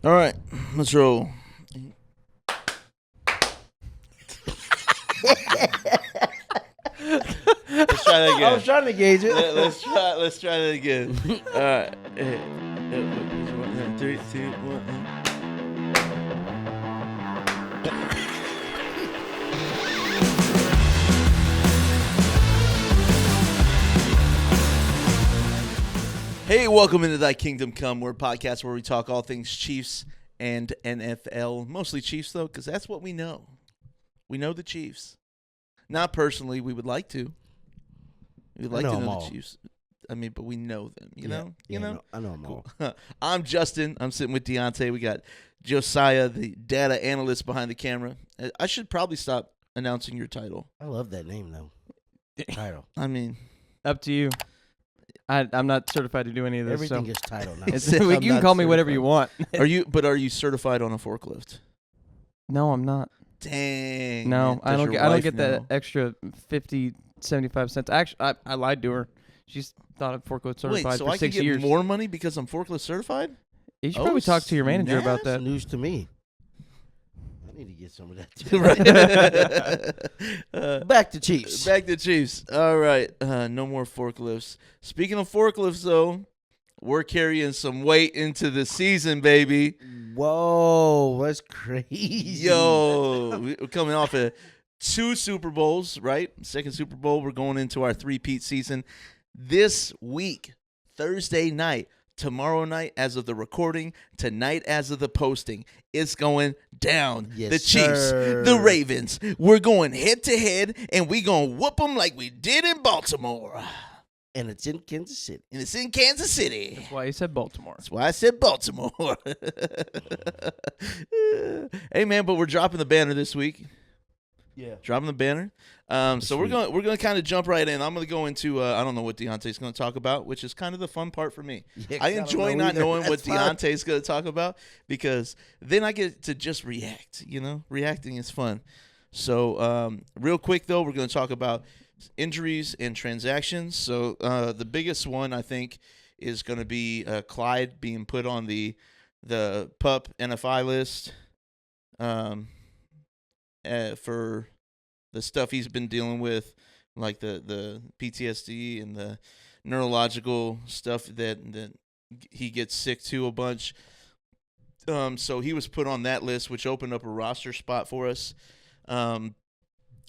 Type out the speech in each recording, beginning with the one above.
All right, let's roll. Let's try that I again. was trying to gauge it. Let's try that again. All right. 3, 2, 1. Hey, welcome into Thy Kingdom Come. We're a podcast where we talk all things Chiefs and NFL. Mostly Chiefs, though, because that's what we know. We know the Chiefs. Not personally. We would like to. We'd like to know the Chiefs. I mean, but we know them, you know? You know? I know them all. I'm Justyn. I'm sitting with Dionte. We got Josiah, the data analyst behind the camera. I should probably stop announcing your title. I love that name, though. Title. I mean, up to you. I'm not certified to do any of this. Everything so. is title now. You can call me whatever you want. Are you certified on a forklift? No, I'm not. Dang. No, man. I don't get know? that extra 50, 75 cents. Actually, I lied to her. She's thought I'm forklift certified Wait, so for I 6 can get years. more money because I'm forklift certified? You should probably talk to your manager about That's that. news to me. I need to get some of that too. Back to Chiefs. Back to Chiefs. All right. No more forklifts. Speaking of forklifts, though, we're carrying some weight into the season, baby. Whoa, that's crazy. Yo, we're coming off of 2 Super Bowls, right? Second Super Bowl. We're going into our three-peat season. This week, Thursday night, tomorrow night as of the recording, tonight as of the posting, it's going down. Yes, the Chiefs, sir. the Ravens, we're going head-to-head, and we going to whoop them like we did in Baltimore. And it's in Kansas City. And it's in Kansas City. That's why he said Baltimore. That's why I said Baltimore. Hey, man, but we're dropping the banner this week. Yeah. Dropping the banner. So we're going to kind of jump right in. I'm going to go into I don't know what Dionte's going to talk about, which is kind of the fun part for me. Yeah, I enjoy not knowing what That's fine. Dionte's going to talk about because then I get to just react. You know, reacting is fun. So real quick though, we're going to talk about injuries and transactions. So the biggest one I think is going to be Clyde being put on the PUP NFI list. For the stuff he's been dealing with, like the PTSD and the neurological stuff that he gets sick to a bunch. So he was put on that list, which opened up a roster spot for us.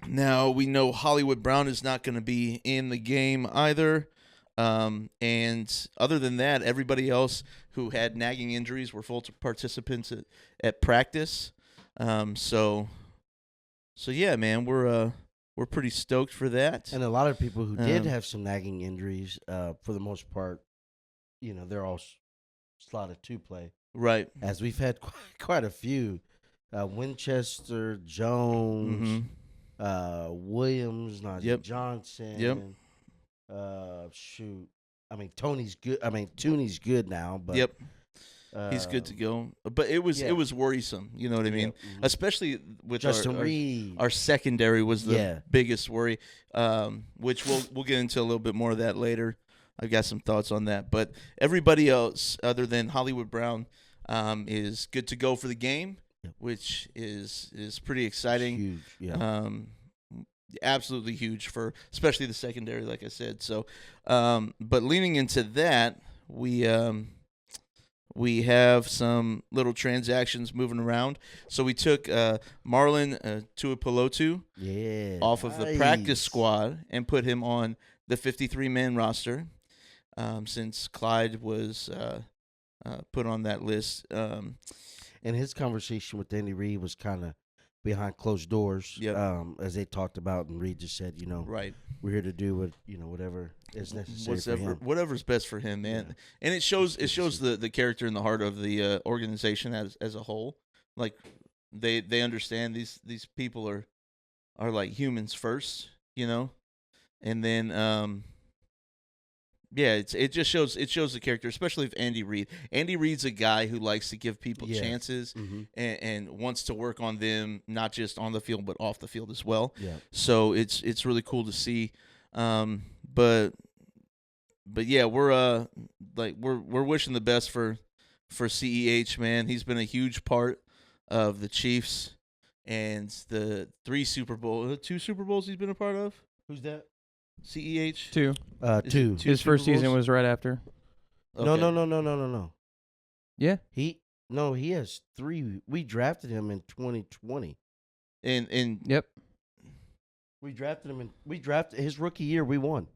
Now we know Hollywood Brown is not going to be in the game either. And other than that, everybody else who had nagging injuries were full participants at practice. So yeah, man, we're pretty stoked for that. And a lot of people who did have some nagging injuries, for the most part, you know, they're all slotted to play. Right. As we've had quite a few. Winchester, Jones, Williams, Najee Johnson. Yep. Shoot. I mean, Tony's good. I mean, Tooney's good now, but Yep. He's good to go. But it was worrisome, you know what I mean? Yeah. Especially with Justin Reed. Our secondary was the biggest worry, which we'll get into a little bit more of that later. I've got some thoughts on that. But everybody else other than Hollywood Brown is good to go for the game, which is pretty exciting. Huge, yeah. Absolutely huge for especially the secondary, like I said. So, but leaning into that, we have some little transactions moving around. So we took Marlon Tuipulotu off of the practice squad and put him on the 53-man roster since Clyde was put on that list. And his conversation with Andy Reid was kind of behind closed doors, as they talked about, and Reid just said, right, we're here to do whatever is necessary for him. Whatever's best for him, man. Yeah. And it shows the character and the heart of the organization as a whole. Like they understand these people are like humans first, and then it just shows the character, especially if Andy Reid. Andy Reid's a guy who likes to give people chances and wants to work on them, not just on the field but off the field as well. Yeah. So it's really cool to see. But yeah, we're wishing the best for for CEH, man. He's been a huge part of the Chiefs and the 2 Super Bowls he's been a part of. Who's that? CEH? 2. Two. His first season was right after. Okay. No. Yeah. He has 3. We drafted him in 2020. And Yep. We drafted his rookie year. We won.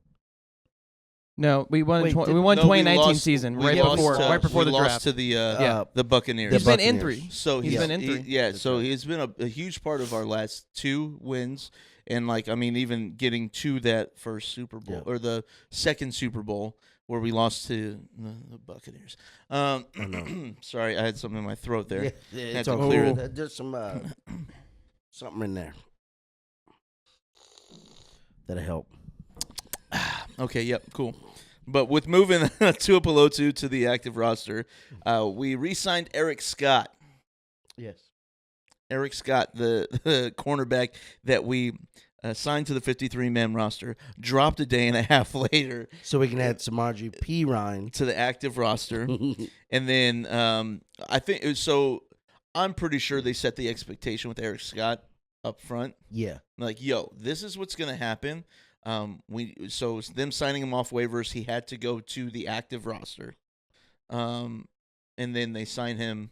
No, we won. Wait, We won no, we 2019 lost- season we right lost before to- right before we the lost draft. to the Yeah. Buccaneers. He's been in Buccaneers. 3. So He's been in 3. So he's been a huge part of our last 2 wins, and even getting to that first Super Bowl or the second Super Bowl where we lost to the Buccaneers. Sorry, I had something in my throat there. Yeah, Had it's to all clear good. it. There's some something in there that'll help. Okay, yep, cool. But with moving Tuipulotu to the active roster, we re-signed Eric Scott. Yes. Eric Scott, the cornerback that we signed to the 53-man roster, dropped a day and a half later. So we can add Samaje Perine to the active roster. And then I think so. I'm pretty sure they set the expectation with Eric Scott up front. Yeah. Like, yo, this is what's going to happen. So them signing him off waivers, he had to go to the active roster. And then they signed him,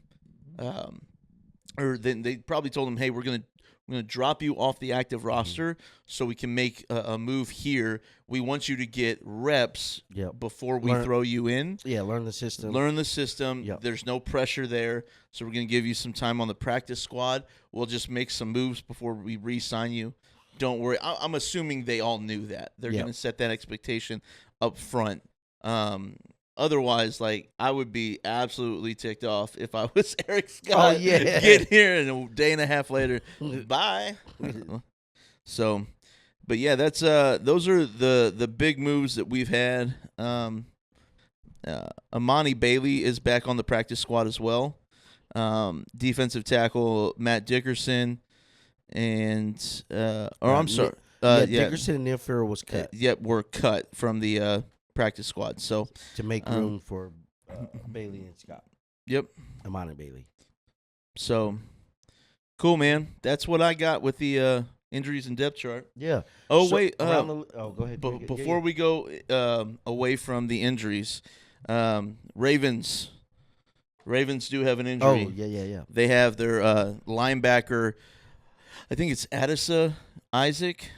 or then they probably told him, hey, we're gonna drop you off the active roster so we can make a move here. We want you to get reps before we throw you in. Yeah, learn the system. Yep. There's no pressure there, so we're gonna give you some time on the practice squad. We'll just make some moves before we re-sign you. Don't worry. I'm assuming they all knew that. They're going to set that expectation up front. Otherwise, I would be absolutely ticked off if I was Eric Scott. Oh, yeah. Get here and a day and a half later, bye. So, but yeah, that's those are the big moves that we've had. Amani Bailey is back on the practice squad as well. Defensive tackle Matt Dickerson. I'm sorry. Dickerson and Neil Farrell was cut. Were cut from the practice squad. So to make room for Bailey and Scott. Yep. Amani Bailey. So cool, man. That's what I got with the injuries and depth chart. Yeah. Oh, so wait. go ahead. Before we go away from the injuries, Ravens do have an injury. Oh, yeah. They have their linebacker. I think it's Adisa Isaac.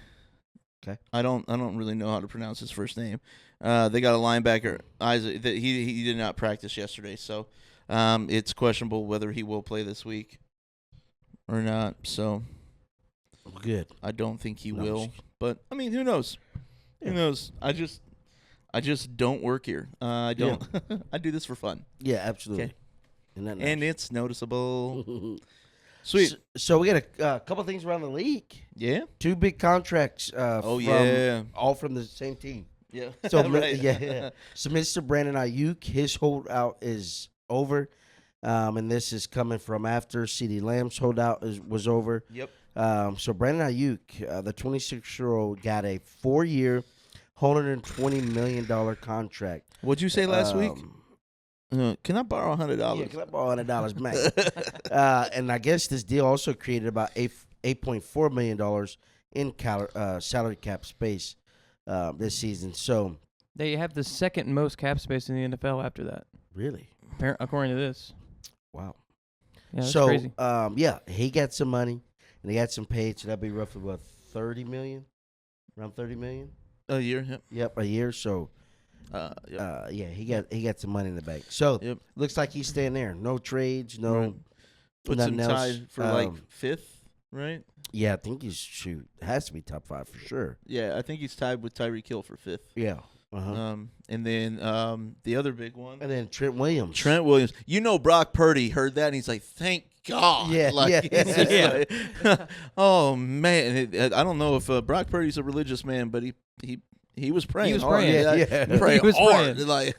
Okay. I don't really know how to pronounce his first name. They got a linebacker, Isaac. That he did not practice yesterday, so it's questionable whether he will play this week or not. So good. I don't think he will. But I mean, who knows? Yeah. Who knows? I just don't work here. I don't. Yeah. I do this for fun. Yeah, absolutely. Okay. And it's noticeable. Sweet. So we got a couple things around the league. Yeah. 2 big contracts. All from the same team. Yeah. So right. yeah. So Mr. Brandon Ayuk, his holdout is over, and this is coming from after CeeDee Lamb's holdout was over. Yep. So Brandon Ayuk, the 26-year-old, got a 4-year, $120 million contract. What'd you say last week? Can I borrow $100? Yeah, can I borrow $100, man? And I guess this deal also created about $8.4 million in salary cap space this season. So they have the second most cap space in the NFL after that. Really? According to this. Wow. Yeah, that's crazy. He got some money and he got some paid, so that'd be roughly what, $30 million? Around $30 million? A year. Yep. Yep, a year. So he got some money in the bank. So looks like he's staying there. No trades, no. Right. Puts him tied for 5th, right? Yeah, I think he's has to be top 5 for sure. Yeah, I think he's tied with Tyreek Hill for 5th. Yeah. And then the other big one. And then Trent Williams. Brock Purdy heard that and he's like, thank God. Yeah. Like, oh man, I don't know if Brock Purdy's a religious man, but he was praying. He was hard. praying. Praying He was hard. praying. Like,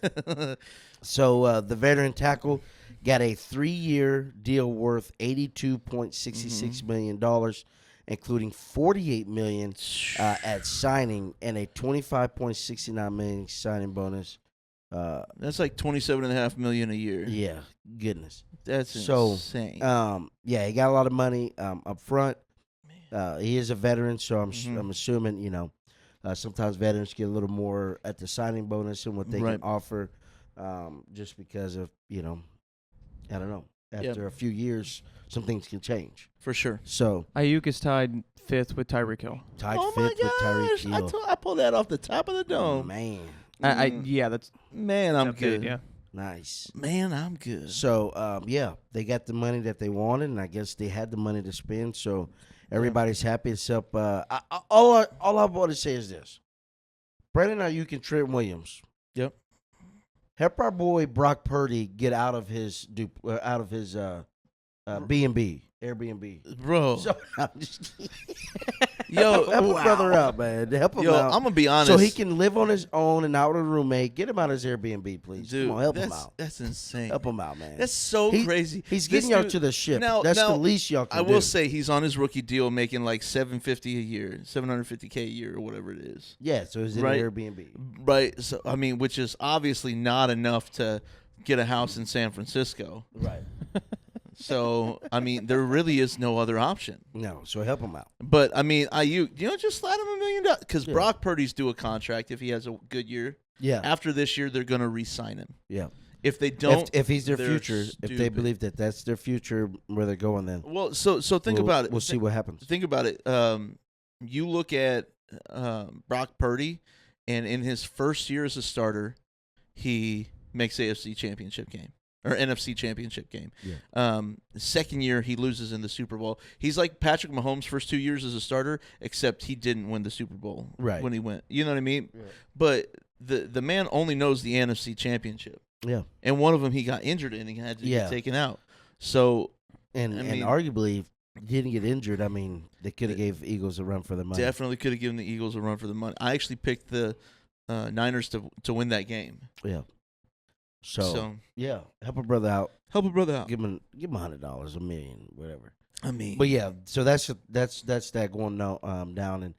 so the veteran tackle got a 3-year deal worth $82.66 million, including $48 million at signing and a $25.69 million signing bonus That's like $27.5 million a year. Yeah, goodness. That's insane. Yeah, he got a lot of money up front. He is a veteran, so Mm-hmm. I'm assuming sometimes veterans get a little more at the signing bonus and what they Right. can offer, just because of I don't know. After a few years, some things can change. For sure. So Ayuk is tied 5th with Tyreek Hill. tied Oh fifth my with Tyreek gosh! Hill. I pulled that off the top of the dome. Man, Yeah, that's Man, I'm update, good. Yeah. nice. Man, I'm good. So they got the money that they wanted, and I guess they had the money to spend. So everybody's happy. Except all I want to say is this: Brandon Ayuk and Trent Williams. Yep. Help our boy Brock Purdy get out of his B&B, Airbnb. Bro. So, I'm just kidding. Yo, help a brother out, man. Help him Yo, out. I'm going to be honest. So he can live on his own and not with a roommate. Get him out of his Airbnb, please. Dude, Come on, help him out. That's insane. Help him out, man. That's so crazy. He's This getting y'all dude- to the ship. Now- That's now, the least y'all can I do. will say he's on his rookie deal making like $750 a year, $750K a year or whatever it is. Yeah, so he's in Right. an Airbnb. Right. So I mean, which is obviously not enough to get a house in San Francisco. Right. So I mean, there really is no other option. No, so help him out. But I mean, just slide him $1 million because Yeah. Brock Purdy's due a contract if he has a good year. Yeah. After this year, they're going to re-sign him. Yeah. If they don't, If he's their they're future, if they stupid. believe that that's their future, where they're going, then Well, so think about it. We'll see what happens. Think about it. You look at Brock Purdy, and in his first year as a starter, he makes AFC Championship game or NFC Championship game. Yeah. Second year, he loses in the Super Bowl. He's like Patrick Mahomes' first 2 years as a starter, except he didn't win the Super Bowl when he went. You know what I mean? Yeah. But the man only knows the NFC Championship. Yeah. And one of them he got injured in and he had to Yeah. get taken out. So And I mean- arguably, if he didn't get injured, I mean, they could have gave Eagles a run for the money. definitely could have given the Eagles a run for the money. I actually picked the Niners to win that game. Yeah. So, So yeah, help a brother out. help a brother out. Give him $100, $1 million, whatever. I mean, But yeah, so that's that going down in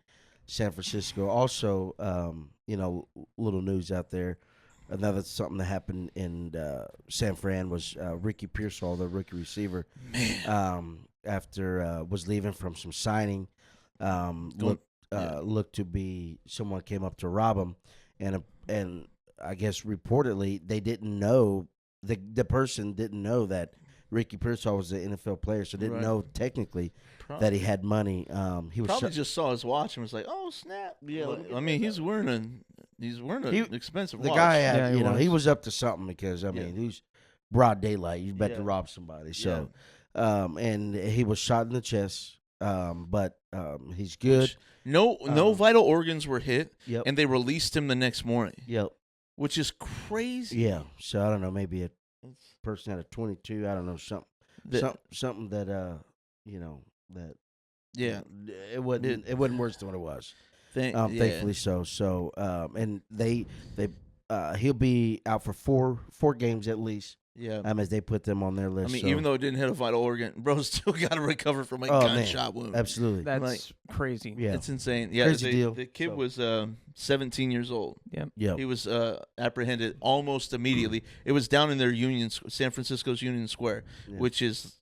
San Francisco. Also, little news out there. Another something that happened in San Fran was Ricky Pearsall, the rookie receiver, after was leaving from some signing, looked to be someone came up to rob him, and I guess reportedly they didn't know the person didn't know that Ricky Pearsall was an NFL player, so didn't Right. know technically that he had money. He was probably just saw his watch and was like, "Oh snap!" Yeah, let me get I mean, that he's wearing an expensive the watch. guy had, Yeah, he was up to something because I mean, he's broad daylight. He's about to Yeah. rob somebody. So, and he was shot in the chest. But he's good. Which no vital organs were hit, Yep. and they released him the next morning, Yep. which is crazy. Yeah. So I don't know. Maybe a person had a 22. I don't know something. Something that that Yeah. it wasn't worse than what it was. Yeah. Thankfully so. So and they he'll be out for four games at least. Yeah. As they put them on their I list. mean, so. even though it didn't hit a vital organ, bro still got to recover from a Oh, man. gunshot wound. Absolutely. That's Like, crazy. Yeah. It's insane. Yeah, Crazy deal. the kid So- was 17 years old. Yeah. He was apprehended almost immediately. It was down in their San Francisco's Union Square, Yeah. which is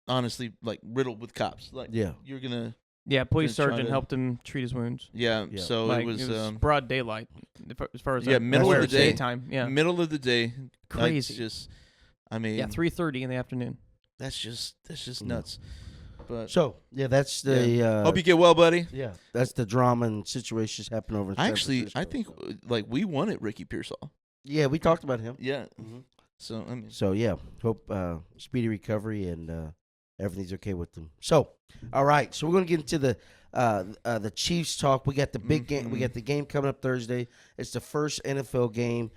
honestly like riddled with cops. Like, Yeah. you're gonna, Yeah, police Gonna try sergeant to- helped him treat his wounds. Yeah. So Like, it was, broad daylight, as far as yeah, I'm middle of aware, the day. daytime. Yeah, middle of the day. Crazy. It's just, I mean, yeah, 3:30 in the afternoon. that's just Yeah. nuts. But So that's the hope you get well, buddy. yeah, that's the drama and situations happen over in San I Francisco, think so. like we wanted Ricky Pearsall. Yeah, we talked about him. Yeah. Mhm. So I mean, So yeah, hope speedy recovery and everything's okay with them. So, all right, so we're gonna get into the Chiefs talk. We got the big game. We got the game coming up Thursday. It's the first NFL game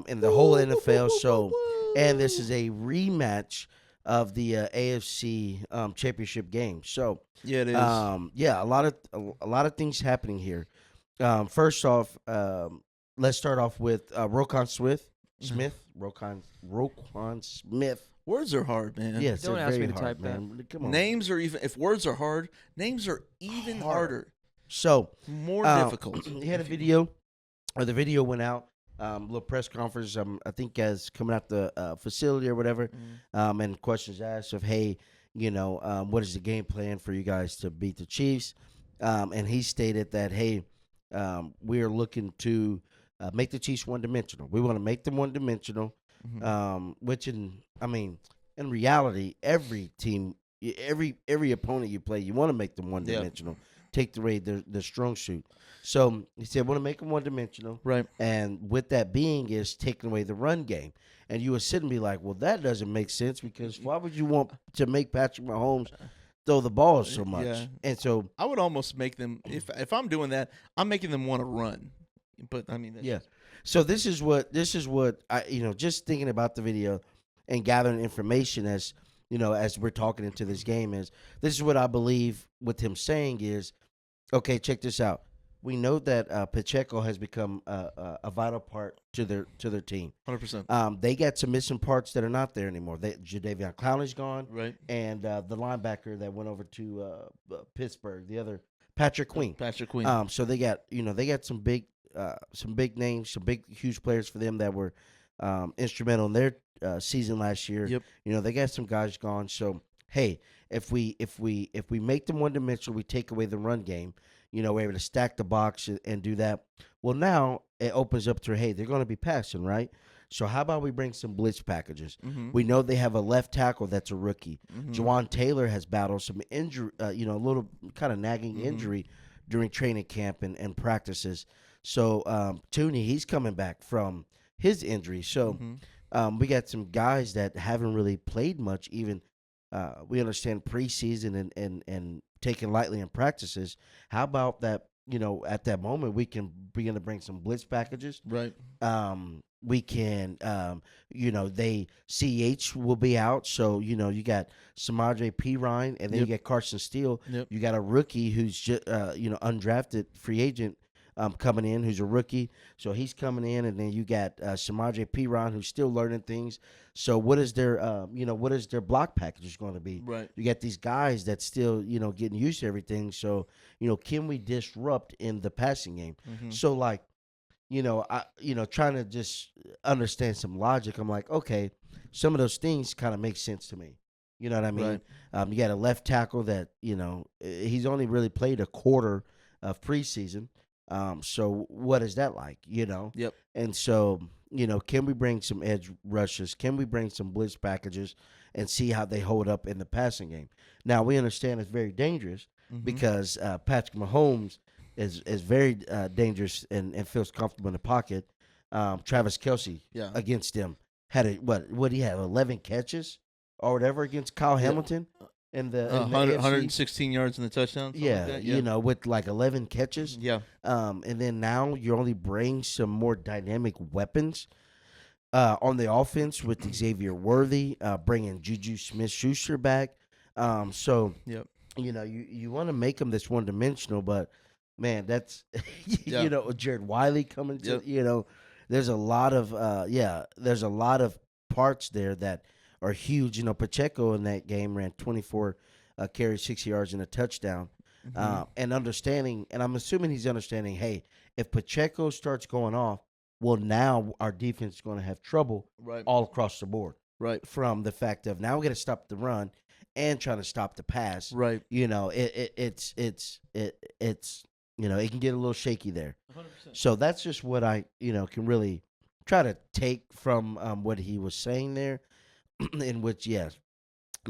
in the whole NFL. So, and this is a rematch of the AFC championship game. So, yeah, it is. yeah, a lot of things happening here. First off, let's start off with Roquan Smith. Words are hard, man. Yes, Don't they're ask me very to hard, type that. man. Come on. Names are even if words are hard, names are even harder, So more uh, difficult. he had a video, or the video went out, little press conference. I think as coming out the facility or whatever, and questions asked of, hey, what is the game plan for you guys to beat the Chiefs? And he stated that, hey, we are looking to make the Chiefs one dimensional. We want to make them one dimensional. Which in reality, every team, every opponent you play, you want to make them one dimensional. Take away their strong suit. So he said, want to make them one dimensional. Right. And with that being is taking away the run game. And you would sit and be like, well, that doesn't make sense because why would you want to make Patrick Mahomes throw the ball so much? Yeah. And so I would almost make them, if I'm doing that, I'm making them want to run. But I mean, yeah. So this is what I just thinking about the video and gathering information as we're talking into this game this is what I believe with him saying is, okay, check this out. We know that Pacheco has become a vital part to their team. 100%. They got some missing parts that are not there anymore. Jadeveon Clowney's gone, Right. and the linebacker that went over to Pittsburgh, the other Patrick Queen. So they got some big names, some big huge players for them that were instrumental in their season last year. Yep. They got some guys gone. So hey, if we make them one dimensional, we take away the run game. We're able to stack the box and do that. Well, now it opens up to, hey, they're going to be passing, right? So how about we bring some blitz packages? We know they have a left tackle that's a rookie. Juwan Taylor has battled some injury, a little kind of nagging injury during training camp and practices. So Tooney, he's coming back from his injury. So we got some guys that haven't really played much. Even we understand preseason and taken lightly in practices. How about that? At that moment, we can begin to bring some blitz packages. Right. We can, they CH will be out. So, you got Samaje Perine and then you got Carson Steele. Yep. You got a rookie who's just, undrafted free agent coming in, who's a rookie. So he's coming in, and then you got Samaje Perine, who's still learning things. So what is their block package going to be? Right. You got these guys that still, getting used to everything. So, can we disrupt in the passing game? So like, trying to just understand some logic. I'm like, okay, some of those things kind of make sense to me. You know what I mean? Right. You got a left tackle that, he's only really played a quarter of preseason. So what is that like, Yep. And so, can we bring some edge rushes? Can we bring some blitz packages and see how they hold up in the passing game? Now, we understand it's very dangerous because Patrick Mahomes is very dangerous and feels comfortable in the pocket. Travis Kelce against them had what he have 11 catches or whatever against Kyle Hamilton in the 116 yards in the touchdown. Yeah, like that. with like 11 catches. Yeah. And then now you only bring some more dynamic weapons on the offense with Xavier Worthy, bringing Juju Smith-Schuster back. So yep. You want to make them this one dimensional, but man, that's Jared Wiley coming to there's a lot of parts there that are huge. Pacheco in that game ran 24 carries, 60 yards, and a touchdown. And understanding, and I'm assuming he's understanding, hey, if Pacheco starts going off, well, now our defense is going to have trouble all across the board. Right. From the fact of now we got to stop the run and trying to stop the pass. Right. It's it can get a little shaky there. 100%. So that's just what I, can really try to take from what he was saying there, in which, yes,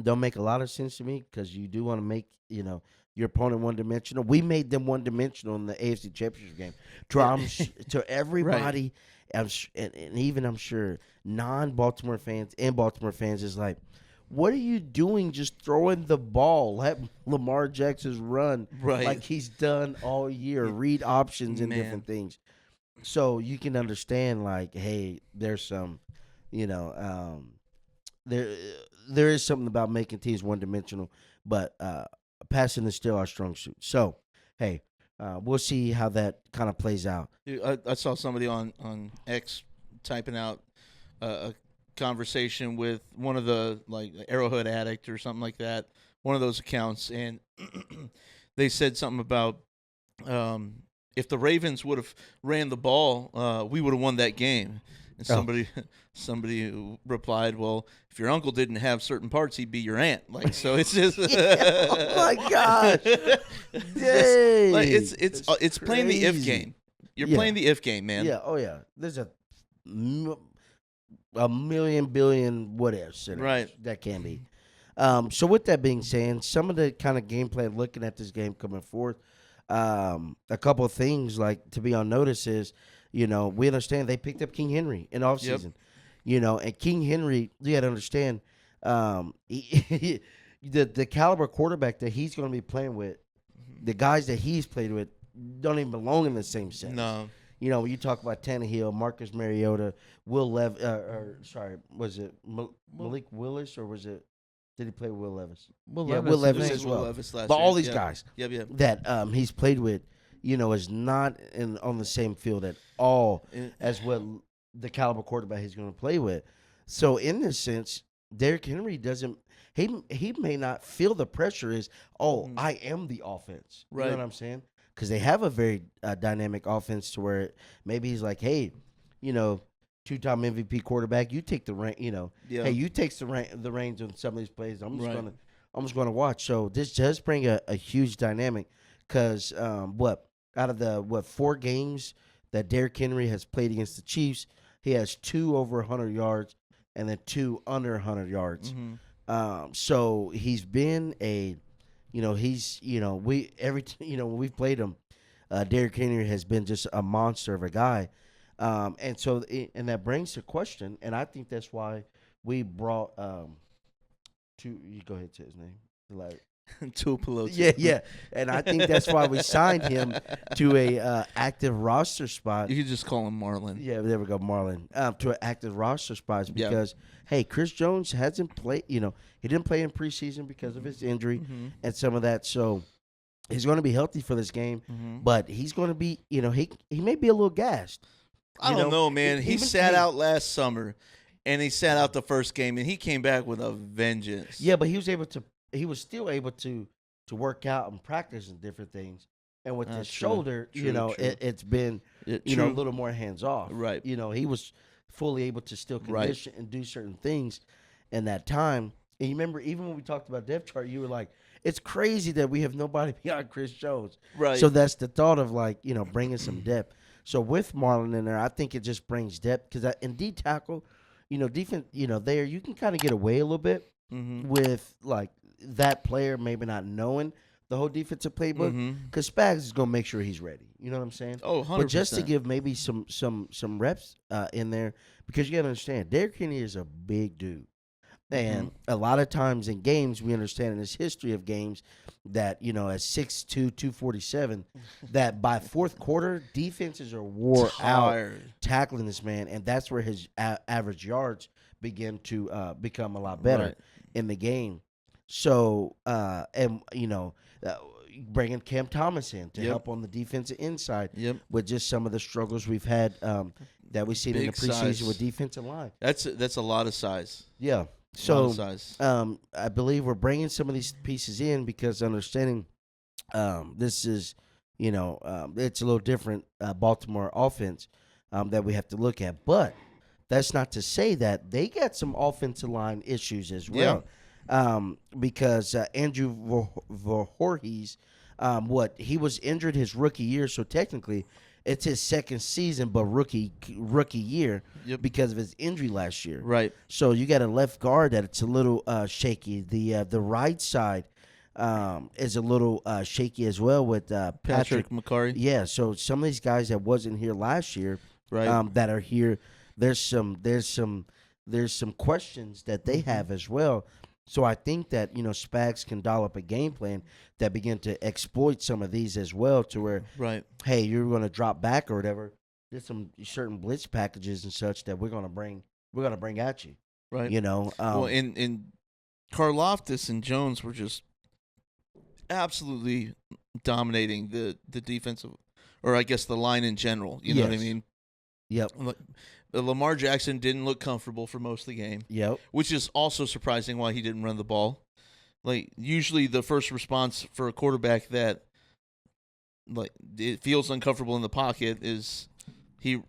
don't make a lot of sense to me because you do want to make, your opponent one-dimensional. We made them one-dimensional in the AFC Championship game. To everybody, and even I'm sure non-Baltimore fans and Baltimore fans is like, what are you doing just throwing the ball? Let Lamar Jackson run like he's done all year, read options and different things. So you can understand, like, hey, there's some, there is something about making teams one-dimensional, but passing is still our strong suit. So, hey, we'll see how that kind of plays out. Dude, I saw somebody on X typing out a conversation with one of the Arrowhead Addict or something like that, one of those accounts, and they said something about if the Ravens would have ran the ball, we would have won that game. And somebody replied, "Well, if your uncle didn't have certain parts, he'd be your aunt." Like, so it's just, Oh my gosh, just, like it's playing the if crazy. game. You're playing the if game, man. Yeah. Oh yeah. There's a million billion what ifs that can be. So with that being said, some of the kind of gameplay looking at this game coming forth, a couple of things like to be on notice is, we understand they picked up King Henry in offseason. And King Henry, you got to understand, the caliber quarterback that he's going to be playing with, the guys that he's played with don't even belong in the same set. No. When you talk about Tannehill, Marcus Mariota, was it Malik Willis or was it? Did he play with Will Levis? Will Levis as well. But all these guys that he's played with, is not on the same field at all as what the caliber quarterback he's going to play with. So in this sense, Derrick Henry doesn't. He may not feel the pressure is, I am the offense. Right. You know what I'm saying? Because they have a very dynamic offense to where maybe he's like, hey, two-time MVP quarterback, you take the hey, you take the reins on some of these plays. I'm just gonna watch. So this does bring a huge dynamic because out of the 4 games that Derrick Henry has played against the Chiefs, he has 2 over 100 yards and then 2 under 100 yards. So he's been when we've played him, Derrick Henry has been just a monster of a guy. And that brings the question, and I think that's why we brought you go ahead to his name. Tuipulotu. Yeah. And I think that's why we signed him to a active roster spot. You could just call him Marlon. Yeah, there we go, Marlon. To an active roster spot because hey, Chris Jones hasn't played. He didn't play in preseason because of his injury and some of that. So he's going to be healthy for this game, but he's going to be. He may be a little gassed. I don't know, man. He sat out last summer, and he sat out the first game, and he came back with a vengeance. Yeah, but he was still able to work out and practice and different things. And with his shoulder, true. It's been a little more hands off. Right. He was fully able to still condition and do certain things in that time. And you remember, even when we talked about depth chart, you were like, "It's crazy that we have nobody beyond Chris Jones." Right. So that's the thought of bringing some depth. So with Marlon in there, I think it just brings depth because in D tackle, defense, there you can kind of get away a little bit with that player maybe not knowing the whole defensive playbook because Spags is gonna make sure he's ready. You know what I'm saying? Oh, 100%. But just to give maybe some reps in there because you gotta understand, Derrick Henry is a big dude. And a lot of times in games, we understand in this history of games that, at 6'2", 247, that by fourth quarter, defenses are wore out tackling this man. And that's where his average yards begin to become a lot better in the game. So, bringing Cam Thomas in to help on the defensive inside with just some of the struggles we've had that we've seen in the preseason with defensive line. That's a lot of size. Yeah. So, I believe we're bringing some of these pieces in because understanding this is, it's a little different Baltimore offense that we have to look at. But that's not to say that they got some offensive line issues as well. Because Andrew Voorhees, he was injured his rookie year, so technically it's his second season, but rookie year because of his injury last year. Right. So you got a left guard that it's a little shaky. The right side is a little shaky as well with Patrick McCarry. Yeah. So some of these guys that wasn't here last year, that are here, there's some questions that they have as well. So I think that, Spags can dial up a game plan that begin to exploit some of these as well to where, hey, you're going to drop back or whatever. There's some certain blitz packages and such that we're going to bring at you. Right. Well, in Karlaftis and Jones were just absolutely dominating the defensive, or I guess the line in general. You know what I mean? Yep. Lamar Jackson didn't look comfortable for most of the game. Yep. Which is also surprising why he didn't run the ball. Usually the first response for a quarterback that like it feels uncomfortable in the pocket is he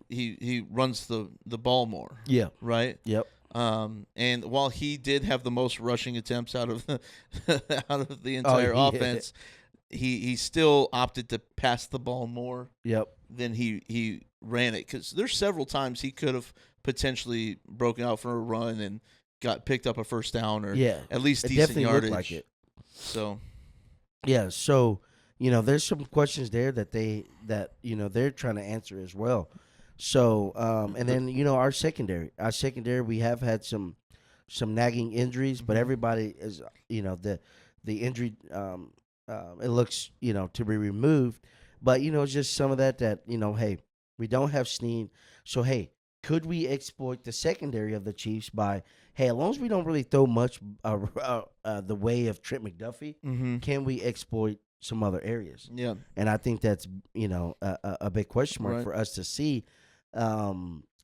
runs the ball more, Yeah. right? Yep. And while he did have the most rushing attempts out of the out of the Oh, entire yeah. offense, he still opted to pass the ball more Yep. than he ran it, because there's several times he could have potentially broken out for a run and got picked up a first down or Yeah. at least It decent definitely yardage. looked like it. So Yeah. So there's some questions there that they're trying to answer as well. So and then our secondary, we have had some nagging injuries, but everybody is the injury it looks to be removed, but it's just some of that hey, we don't have Snead, so hey, could we exploit the secondary of the Chiefs by hey, as long as we don't really throw much the way of Trent McDuffie, can we exploit some other areas? yeah, And I think that's a big question mark Right. for us to see.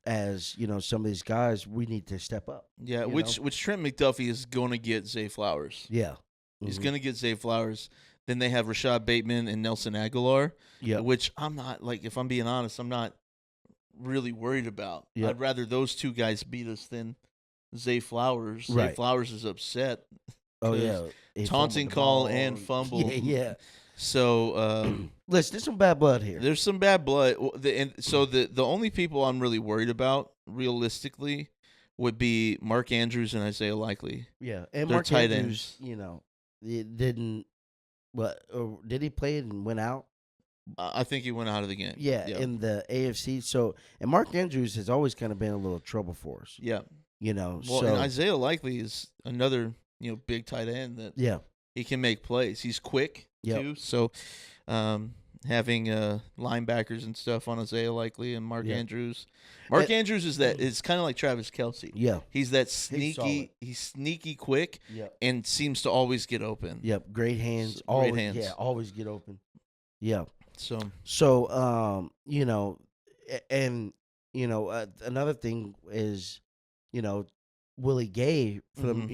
As some of these guys, we need to step up. yeah. you Which know? which Trent McDuffie is going to get Zay Flowers. Yeah, He's Mhm. going to get Zay Flowers. Then they have Rashad Bateman and Nelson Aguilar, Yep. which I'm not, like, if I'm being honest, I'm not really worried about. Yep. I'd rather those two guys beat us than Zay Flowers. Zay Right. Flowers is upset. Oh 'Cause yeah, He taunting fumbled the call ball. and fumble. Yeah. So Listen, there's some bad blood here. there's some bad blood. So the only people I'm really worried about, realistically, would be Mark Andrews and Isaiah Likely. Yeah, and They're Mark tight Andrews, it didn't. What did he play and went out? I think he went out of the game. Yeah, in the AFC. So, and Mark Andrews has always kind of been a little trouble for us. Yeah. Well, Well, and Isaiah Likely is another big tight end that yeah, he can make plays. He's quick Yep. too. So having linebackers and stuff on Isaiah Likely and Mark Yep. Andrews. Mark Andrews is kind of like Travis Kelce. yeah, He's that solid. sneaky. He's sneaky quick yep, and seems to always get open. yep. Great hands, Great always, hands. yeah, always get open. Yeah. So So, and another thing is, Willie Gay from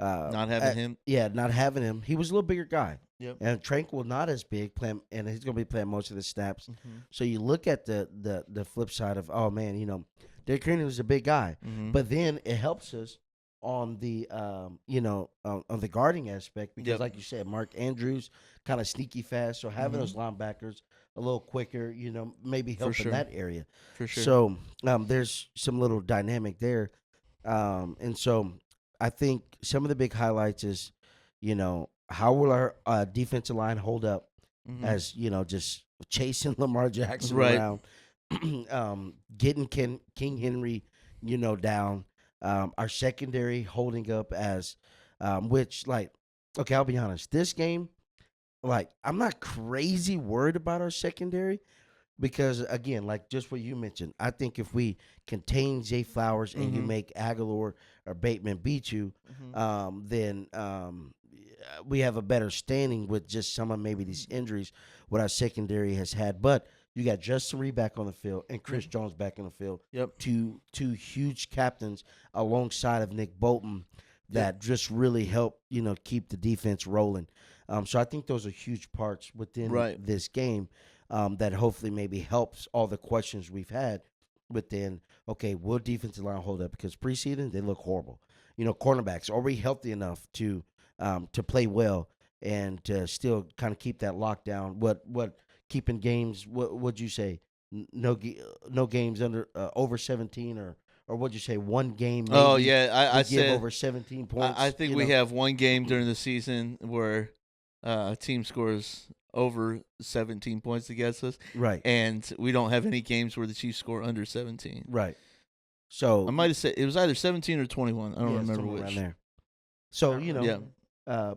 not having him. Yeah, not having him. He was a little bigger guy. Yep. And Tranquil not as big, and he's going to be playing most of the snaps. Mm-hmm. So you look at the flip side of, oh man, Derrick Henry was a big guy, Mm-hmm. but then it helps us on the on the guarding aspect because, Yep. like you said, Mark Andrews kind of sneaky fast. So having those linebackers a little quicker, maybe help sure. in that area. For sure. So there's some little dynamic there, and so I think some of the big highlights is, how will our defensive line hold up Mhm. as just chasing Lamar Jackson Right. around, getting King Henry, down. Our secondary holding up as, which okay, I'll be honest, this game, I'm not crazy worried about our secondary. Because again, like just what you mentioned, I think if we contain Zay Flowers and you make Aguilar or Bateman beat you, then we have a better standing with just some of maybe these injuries what our secondary has had. But you got Justyn Reed back on the field and Chris Jones back on the field. Yep. Two huge captains alongside of Nick Bolton that just really help keep the defense rolling. So I think those are huge parts within this game. That hopefully maybe helps all the questions we've had within, okay, will defensive line hold up? Because preseason, they look horrible. Cornerbacks, are we healthy enough to play well and to still kind of keep that lockdown? What keeping games, what would you say? No games under over 17 or what'd you say, one game maybe? Oh, yeah, I give said over 17 points. I think we have one game during the season where a team scores over 17 points against us. Right. And we don't have any games where the Chiefs score under 17. Right. So I might have said it was either 17 or 21. I don't remember somewhere which. around there. So,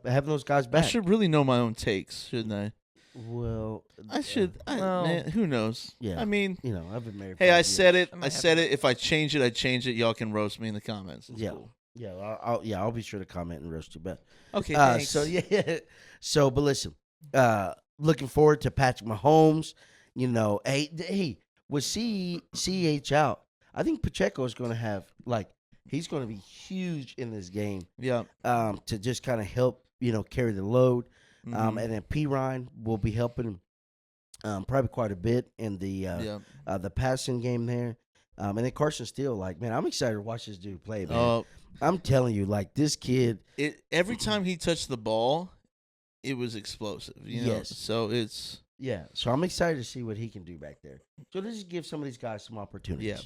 having those guys I back. should really know my own takes, shouldn't I? Well, I should. Well, Man, who knows? Yeah. I mean, I've been married. hey, 5 I years. said it. I I might said it. If I change it, I change it. Y'all can roast me in the comments. It's Yeah. cool. Yeah, I'll be sure to comment and roast you. But Okay, thanks. so yeah, but listen, looking forward to Patrick Mahomes. Hey, with CH out, I think Pacheco is going to have he's going to be huge in this game. Yeah. To just kind of help carry the load. Mhm. And then P. Ryan will be helping probably quite a bit in Yeah. the passing game there. And then Carson Steele, like, man, I'm excited to watch this dude play, man. I'm telling you, like, this kid. Every time he touched the ball, it was explosive. You know, Yes. so it's Yeah, so I'm excited to see what he can do back there. So this just give some of these guys some opportunities. Yeah.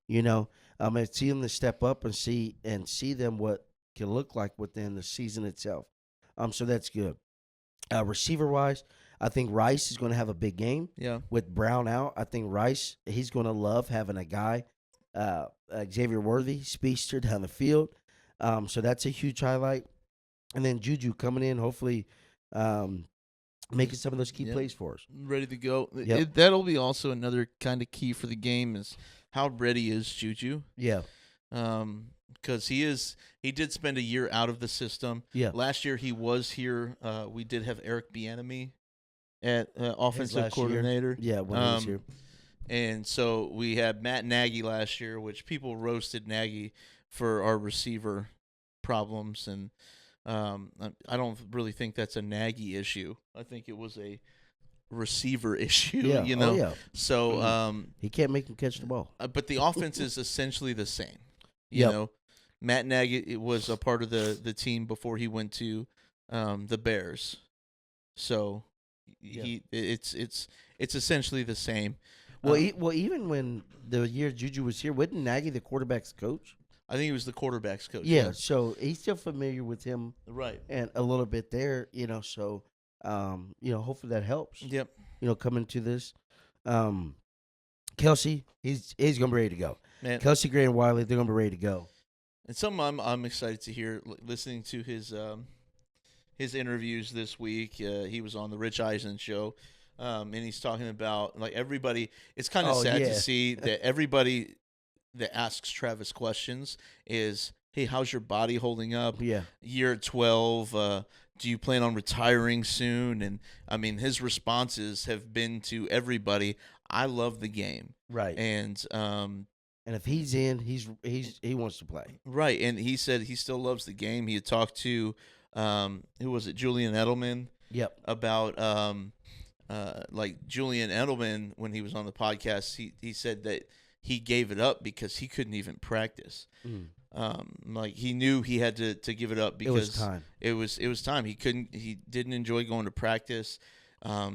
You know, and see them to step up and see them what can look like within the season itself. So that's good. Receiver wise, I think Rice is going to have a big game. Yeah. With Brown out, I think Rice, he's going to love having a guy, Xavier Worthy, speedster down the field. So that's a huge highlight. And then Juju coming in, hopefully making some of those key plays for us. Ready to go. Yep. That'll be also another kind of key for the game is how ready is Juju. Yeah. Because he did spend a year out of the system. Yeah. Last year he was here. We did have Eric Bieniemy at offensive coordinator. Year. Yeah, when he was here. And so we had Matt Nagy last year, which people roasted Nagy for our receiver problems, and I don't really think that's a Nagy issue. I think it was a receiver issue. Yeah. You know. Oh, yeah. So he can't make him catch the ball. but the offense is essentially the same. You Yep. know, Matt Nagy was a part of the team before he went to the Bears, so it's essentially the same. Well, even when the year Juju was here, wasn't Nagy the quarterback's coach? I think he was the quarterback's coach. Yeah, so he's still familiar with him, right, and a little bit there, you know. So, hopefully that helps. Yep. Coming to this, Kelsey, he's gonna be ready to go. Man. Kelsey Gray and Wiley, they're gonna be ready to go. And something I'm excited to hear, listening to his interviews this week. He was on the Rich Eisen show, and he's talking about like everybody. It's kind of sad to see that everybody that asks Travis questions is, "Hey, how's your body holding up? Yeah, Year 12. Do you plan on retiring soon?" And I mean, his responses have been to everybody, "I love the game." right. And if he's in, he wants to play. Right, and he said he still loves the game. He had talked to who was it, Julian Edelman? Yep. About like Julian Edelman when he was on the podcast, he said that he gave it up because he couldn't even practice. Like he knew he had to give it up because it was time. It was time. He didn't enjoy going to practice.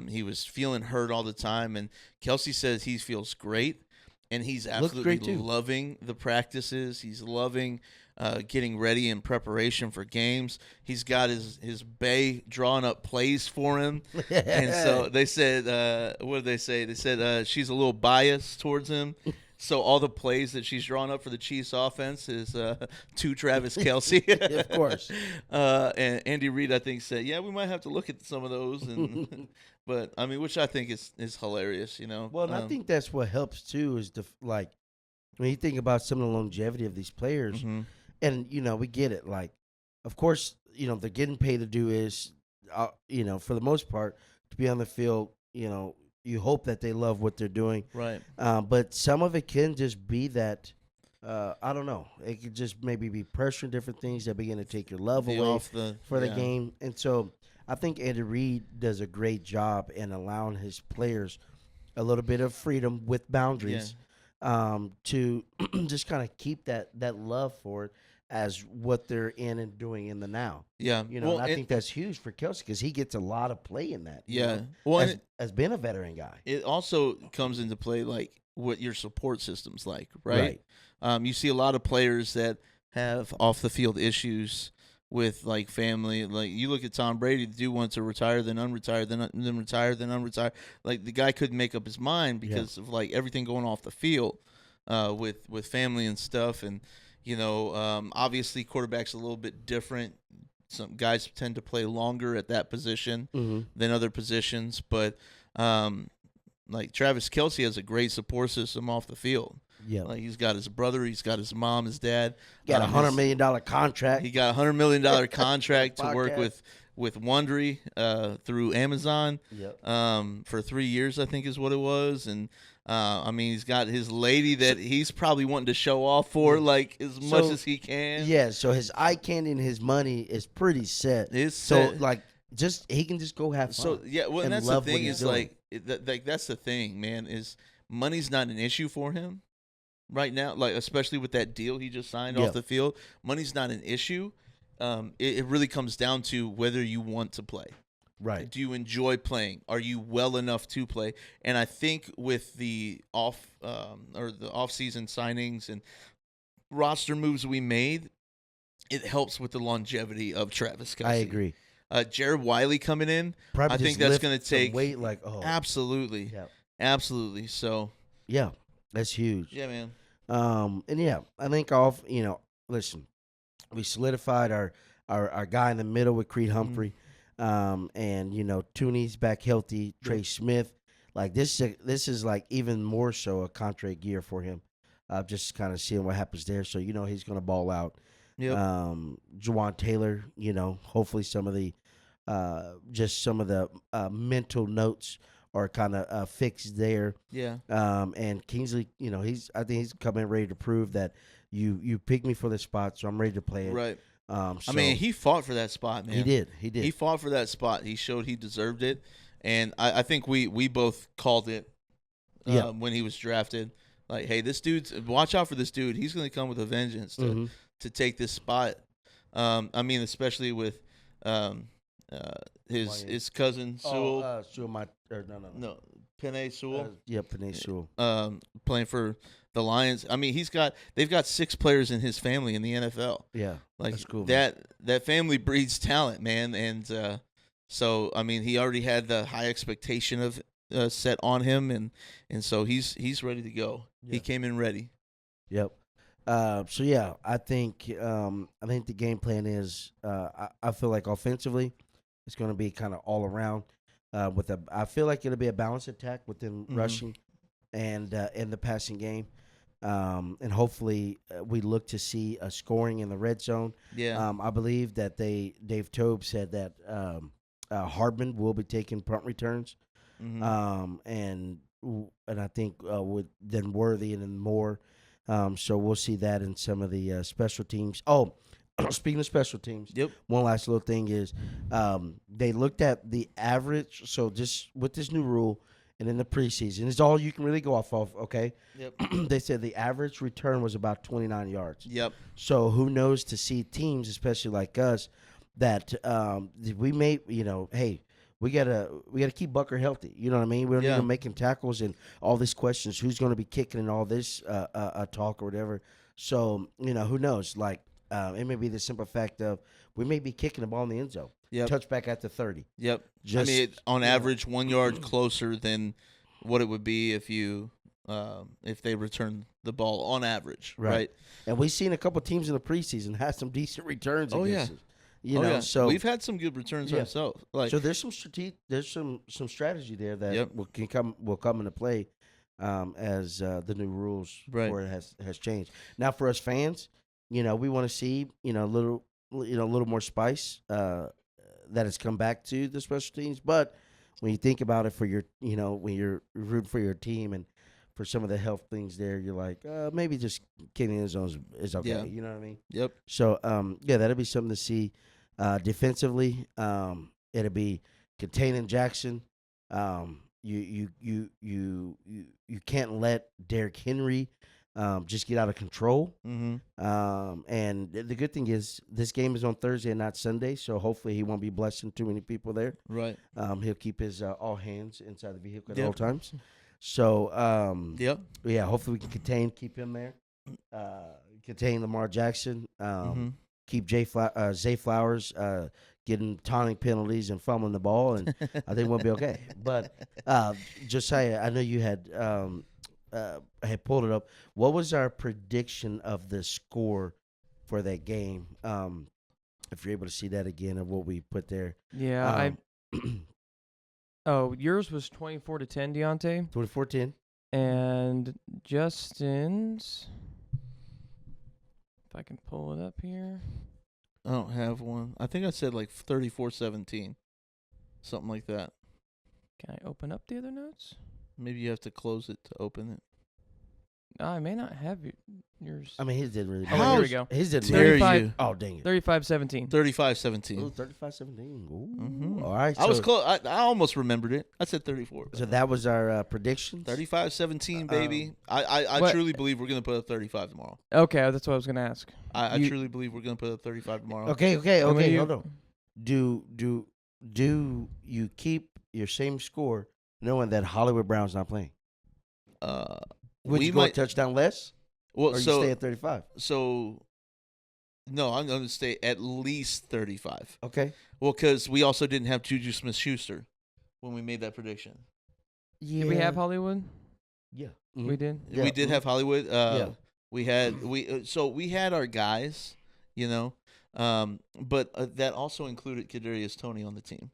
He was feeling hurt all the time, and Kelsey says he feels great. And he's absolutely loving the practices. He's loving getting ready in preparation for games. He's got his bae drawing up plays for him. And so they said, what did they say? They said she's a little biased towards him. So all the plays that she's drawing up for the Chiefs offense is to Travis Kelsey. Of course. And Andy Reid, I think, said, yeah, we might have to look at some of those. And but, I mean, which I think is hilarious, you know. Well, and I think that's what helps, too, is when you think about some of the longevity of these players, and, we get it. Like, of course, they're getting paid to do is, for the most part, to be on the field, you hope that they love what they're doing. Right. But some of it can just be that, I don't know. It could just maybe be pressure and different things that begin to take your love away for the game. And so I think Andy Reid does a great job in allowing his players a little bit of freedom with boundaries to just kind of keep that love for it as what they're in and doing in the now. Yeah. And I think that's huge for Kelsey because he gets a lot of play in that. Yeah. As being a veteran guy. It also comes into play like what your support system's like, right? You see a lot of players that have off the field issues with like family. Like you look at Tom Brady, the dude wants to retire, then unretire, then retire, then unretire. Like the guy couldn't make up his mind because of like everything going off the field with family and stuff. And obviously quarterback's a little bit different. Some guys tend to play longer at that position than other positions, but like Travis Kelsey has a great support system off the field. Yeah, like he's got his brother, he's got his mom, his dad. Got $100 million contract. He got $100 million contract to work with Wondery through Amazon. Yep. For 3 years, I think is what it was, and I mean he's got his lady that he's probably wanting to show off for like as much as he can. Yeah, so his eye candy and his money is pretty set. It's set. So like he can just go have fun. So yeah, well, and that's the thing is like that's the thing, man. Is money's not an issue for him right now. Like especially with that deal he just signed Yeah. off the field, money's not an issue. It really comes down to whether you want to play. Right. Do you enjoy playing? Are you well enough to play? And I think with the off-season signings and roster moves we made, it helps with the longevity of Travis Kelce. I agree. Jared Wiley coming in, Probably I think just that's lift going to some take weight. Like, oh, absolutely, yeah, absolutely. So yeah, that's huge. yeah, man. And yeah, I think listen, we solidified our guy in the middle with Creed Humphrey, and Tooney's back healthy. Trey Smith, like this is like even more so a contract year for him. Just kind of seeing what happens there. So he's going to ball out. Yep. Juwan Taylor, hopefully some of the mental notes are kind of fixed there. Yeah. And Kingsley, I think he's coming ready to prove that you picked me for this spot, so I'm ready to play it. Right. So I mean, he fought for that spot, man. He did. He fought for that spot. He showed he deserved it, and I think we both called it when he was drafted. Like, hey, this dude's watch out for this dude. He's going to come with a vengeance to take this spot. I mean, especially with his cousin Sewell. No, Penei Sewell. Penei Sewell. Playing for the Lions. I mean, they've got 6 players in his family in the NFL. Yeah, like that's cool. That family breeds talent, man. And so I mean, he already had the high expectation of set on him, and so he's ready to go. Yeah. He came in ready. Yep. So yeah, I think the game plan is I feel like offensively it's going to be kind of all around I feel like it'll be a balanced attack within rushing and in the passing game, and hopefully we look to see a scoring in the red zone. Yeah. I believe that Dave Tobe said that Hardman will be taking punt returns, and I think with then Worthy and then Moore. So we'll see that in some of the special teams. Oh, speaking of special teams, one last little thing is they looked at the average. So just with this new rule and in the preseason, it's all you can really go off of, okay? Yep. They said the average return was about 29 yards. Yep. So who knows to see teams, especially like us, that we may, hey, we gotta keep Bucker healthy. You know what I mean? We don't need him making tackles and all these questions. Who's going to be kicking and all this talk or whatever. So who knows? Like it may be the simple fact of we may be kicking the ball in the end zone. Yep. Touchback at the 30. Yep. I mean, on average, 1 yard closer than what it would be if they returned the ball on average, right? And we've seen a couple teams in the preseason have some decent returns. Against us. So we've had some good returns ourselves. So there's some strategy there that will come into play as the new rules for it has changed. Now for us fans, we want to see a little more spice that has come back to the special teams. But when you think about it, for your when you're rooting for your team and for some of the health things there, you're like maybe just kicking in zones is okay. Yeah. You know what I mean? Yep. So that'll be something to see. Defensively, it'll be containing Jackson. You can't let Derrick Henry just get out of control. And the good thing is this game is on Thursday and not Sunday, so hopefully he won't be blessing too many people there. Right. He'll keep his all hands inside the vehicle at all times. So hopefully we can keep him there. Contain Lamar Jackson. Keep Zay Flowers getting taunting penalties and fumbling the ball, and I think we'll be okay. But Josiah, I know you had pulled it up. What was our prediction of the score for that game? If you're able to see that again of what we put there. Yeah, yours was 24-10, Dionte. 24-10. And Justyn's, if I can pull it up here. I don't have one. I think I said like 34-17, something like that. Can I open up the other notes? Maybe you have to close it to open it. I may not have yours. I mean, his didn't really. Oh, matter. here we go. His didn't. Dare matter. you? Oh, dang it. 35-17. 35-17. Ooh, 35-17. Ooh. Mhm. All right. I was so- close. I almost remembered it. I said 34. So that was our predictions. 35-17, baby. I What- truly believe we're going to put up 35 tomorrow. Okay, that's what I was gonna ask. I You- truly believe we're going to put up 35 tomorrow. Okay. And when you- Hold on. Do you keep your same score knowing that Hollywood Brown's not playing? Would We you go a might. touchdown less, Well, or you stay at 35? No, I'm going to stay at least 35. Okay. Well, because we also didn't have Juju Smith-Schuster when we made that prediction. Yeah. Did we have Hollywood? Yeah. We did. Yeah. We did have Hollywood. Yeah. We had our guys, but that also included Kadarius Toney on the team.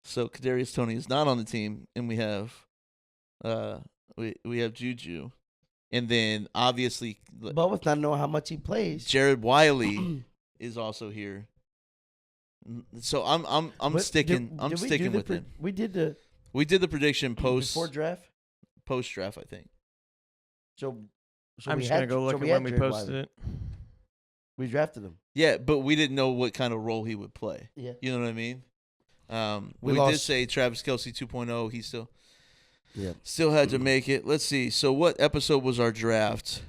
So Kadarius Toney is not on the team, and we have Juju, and then obviously But with not knowing how much he plays. Jared Wiley is also here. So I'm What- sticking. I'm did we sticking do the with him. We did the We did the prediction before draft. post draft, I think. So I'm we just had- gonna go so look at we when had we Jared posted Wiley. it. We drafted him. Yeah, but we didn't know what kind of role he would play. Yeah. You know what I mean? We We did lost- say Travis Kelce 2.0. He Yeah. still had to make it. Let's see. So what episode was our draft?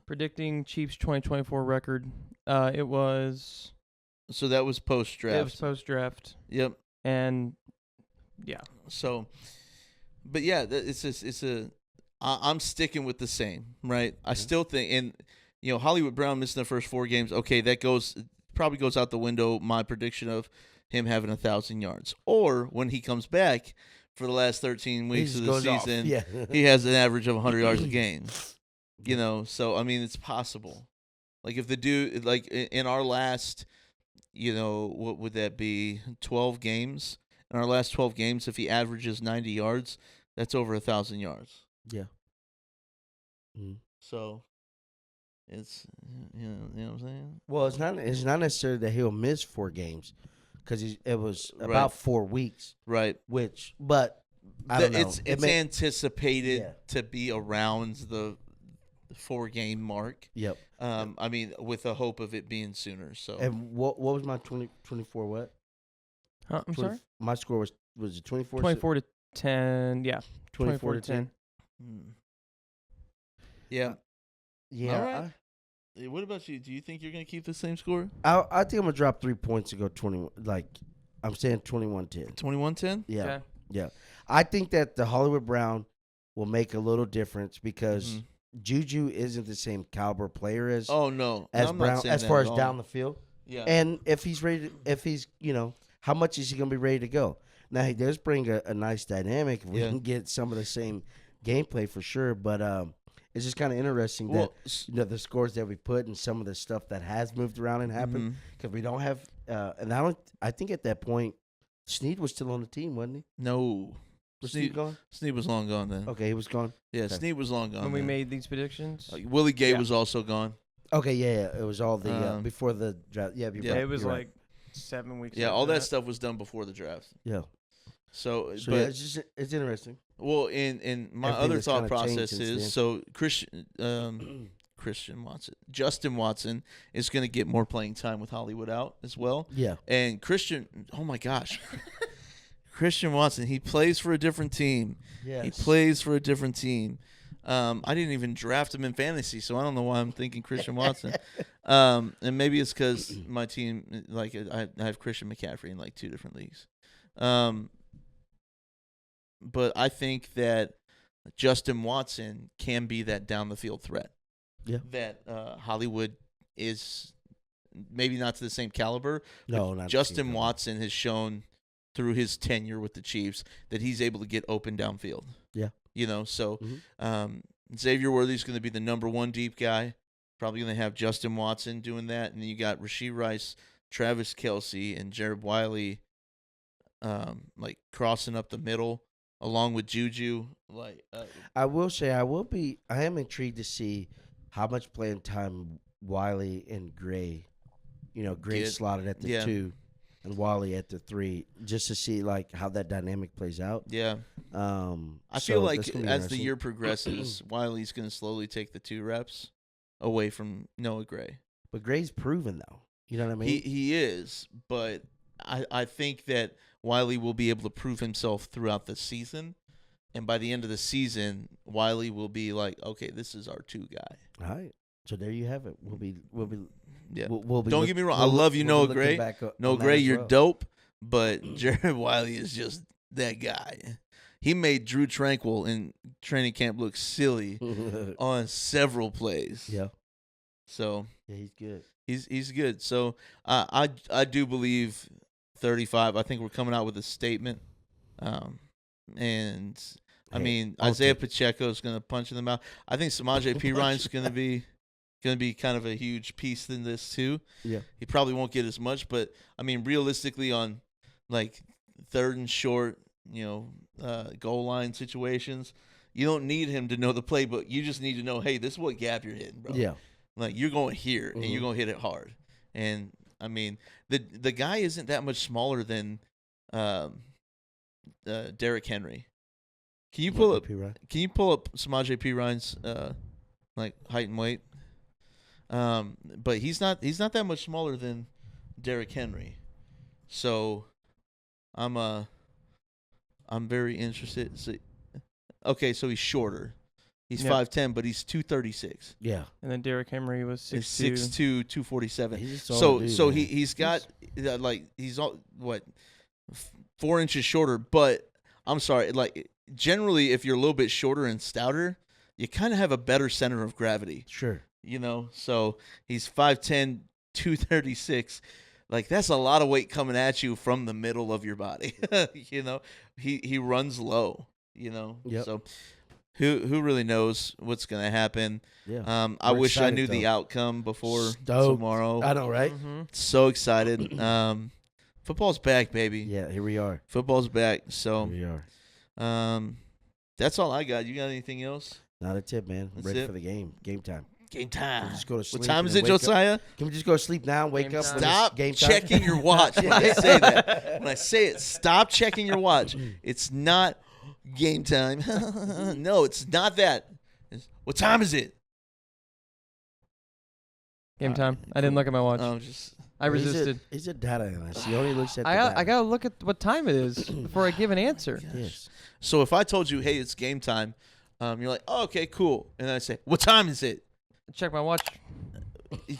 Predicting Chiefs 2024 record. It was. So that was post It was draft. post draft, Yep. and yeah, So, but yeah, I'm sticking with the same, right? I still think, and Hollywood Brown missing the first 4 games. Okay, that probably goes out the window. My prediction of him having 1,000 yards, or when he comes back for the last 13 weeks He of the goes off. season, Yeah. he has an average of 100 yards a game. So I mean, it's possible. Like if the dude, like in our last, what would that be? 12 games. In our last 12 games, if he averages 90 yards, that's over 1,000 yards. Yeah. Mhm. So it's you know what I'm saying. Well, it's not necessarily that he'll miss 4 games, because it was Right. about 4 weeks. Right. But I don't know. It's anticipated Yeah. to be around the 4-game mark. Yep. I mean, with the hope of it being sooner. So And what was my 24 what? huh, I'm 20 sorry. My score was it 24? 24-10. Yeah, 24 to 10. Hmm. Yeah. Yeah. All right. Hey, what about you? Do you think you're going to keep the same score? I think I'm gonna drop 3 points to go 21. Like I'm saying 21-10. 21-10? Yeah. Okay. Yeah. I think that the Hollywood Brown will make a little difference because Mhm. Juju isn't the same caliber player as Oh no. as I'm not Brown saying as that far at as all. down the field. Yeah. And if he's ready, how much is he going to be ready to go? Now, he does bring a nice dynamic. We Yeah. can get some of the same gameplay for sure, but it's just kind of interesting that the scores that we put and some of the stuff that has moved around and happened, because we don't have and I think at that point Snead was still on the team, wasn't he? No. Was Snead gone? Snead was long gone then. Okay, he was gone. Yeah, Okay. Snead was long gone. When we then. made these predictions, Willie Gay Yeah. was also gone. Okay, yeah, it was all the before the draft. Yeah, Yeah. it was you're like 7 weeks. Yeah, after all that stuff was done before the draft. yeah. So, So but yeah, it's interesting. well, in my Everything other that's thought kinda changed process since is then. so Justyn Watson is going to get more playing time with Hollywood out as well. Yeah. And oh my gosh, Christian Watson, he plays for a different team. Yes. He plays for a different team. I didn't even draft him in fantasy, so I don't know why I'm thinking Christian Watson. And maybe it's because my team, like I have Christian McCaffrey in like 2 different leagues. But I think that Justyn Watson can be that down the field threat. Yeah. That Hollywood is maybe not to the same caliber. No, not Justyn Watson has shown through his tenure with the Chiefs that he's able to get open downfield. Yeah. So Mhm. Xavier Worthy's going to be the number 1 deep guy. Probably going to have Justyn Watson doing that. And then you got Rashee Rice, Travis Kelce, and Jared Wiley like crossing up the middle along with Juju. Like I will say I am intrigued to see how much playing time Wiley and Gray, Gray Get- slotted at the yeah. 2. and Wally at the 3, just to see like how that dynamic plays out. Yeah. I So feel that's like gonna be as the interesting. year progresses, Wiley's going to slowly take the 2 reps away from Noah Gray. But Gray's proven though. You know what I mean? He is, but I think that Wiley will be able to prove himself throughout the season. And by the end of the season, Wiley will be like, okay, this is our 2 guy. All right. So there you have it. Yeah. We'll be Don't get me wrong. I love you, Noah looking Gray. back Noah on that Gray, as you're well. dope, but Jared Wiley is just that guy. He made Drew Tranquil in training camp look silly on several plays. Yeah. So Yeah, he's good. he's good. So I do believe 35. I think we're coming out with a statement. And I Hey, mean I'll Isaiah take it. Pacheco is going to punch in the mouth. I think Samaje Perine is going to be kind of a huge piece in this too. Yeah. He probably won't get as much, but I mean realistically on like 3rd and short, goal line situations, you don't need him to know the playbook. You just need to know, hey, this is what gap you're hitting, bro. Yeah. Like you're going here and you're going to hit it hard. And I mean the guy isn't that much smaller than Derrick Henry. Can you pull up Samaje Perine's like height and weight? But he's not that much smaller than Derrick Henry. So I'm very interested. So he's shorter. He's Yeah. 5'10", but he's 236. Yeah. And then Derrick Henry was He's 6'2". 6'2", 247. He's a solid dude, man. He's got he's all, 4 inches shorter. But I'm sorry, like generally, if you're a little bit shorter and stouter, you kind of have a better center of gravity. Sure. So he's 5'10", 236. Like that's a lot of weight coming at you from the middle of your body. He runs low. Yep. So who really knows what's gonna happen? Yeah. I We're wish I excited, knew the though. outcome before Stoked. tomorrow. I know, right? Mm-hmm. So excited. Football's back, baby. Yeah. Here we are. Football's back. Here So we are. that's all I got. You got anything else? Not a tip, man. That's Ready it? for the game. Game time. Game Can time. we just go to sleep What time and is then it, wake up? Josiah? Can we just go to sleep now and wake Game up time. when it's Stop game time? checking your watch when I say that. When I say it, stop checking your watch. It's not game time. No, it's not that. What time is it? Game time. I didn't look at my watch. I Well, resisted. He's a data analyst. He only looks at the I data. gotta look at what time it is before I give an answer. Yes. So if I told you, hey, it's game time, you're like, oh, okay, cool. And then I say, what time is it? Check my watch.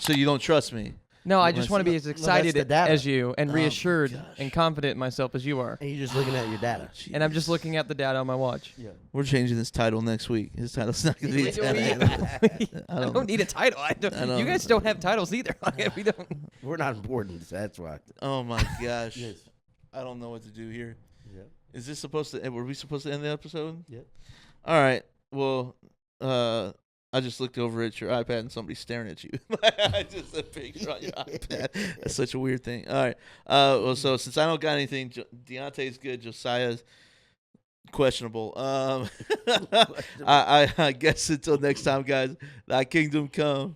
So you don't trust me. No, I Well, just that's- want to be as no, that's excited the data. as you and Oh, reassured gosh. and confident in myself as you are. And you're just looking at your data. And I'm just looking at the data on my watch. Yeah. We're changing this title next week. His title's not going to be I data analyst. I don't need a title. I don't- You guys don't have titles either. We don't. We're not important. That's why. Oh, my gosh. Yes. I don't know what to do here. Yeah. Is this supposed to? Were we supposed to end the episode? Yep. All right. Well, I just looked over at your iPad and somebody's staring at you. Just a picture on your iPad. That's such a weird thing. All right. Well, so since I don't got anything, Dionte's good. Josiah's questionable. I guess until next time, guys. Thy kingdom come.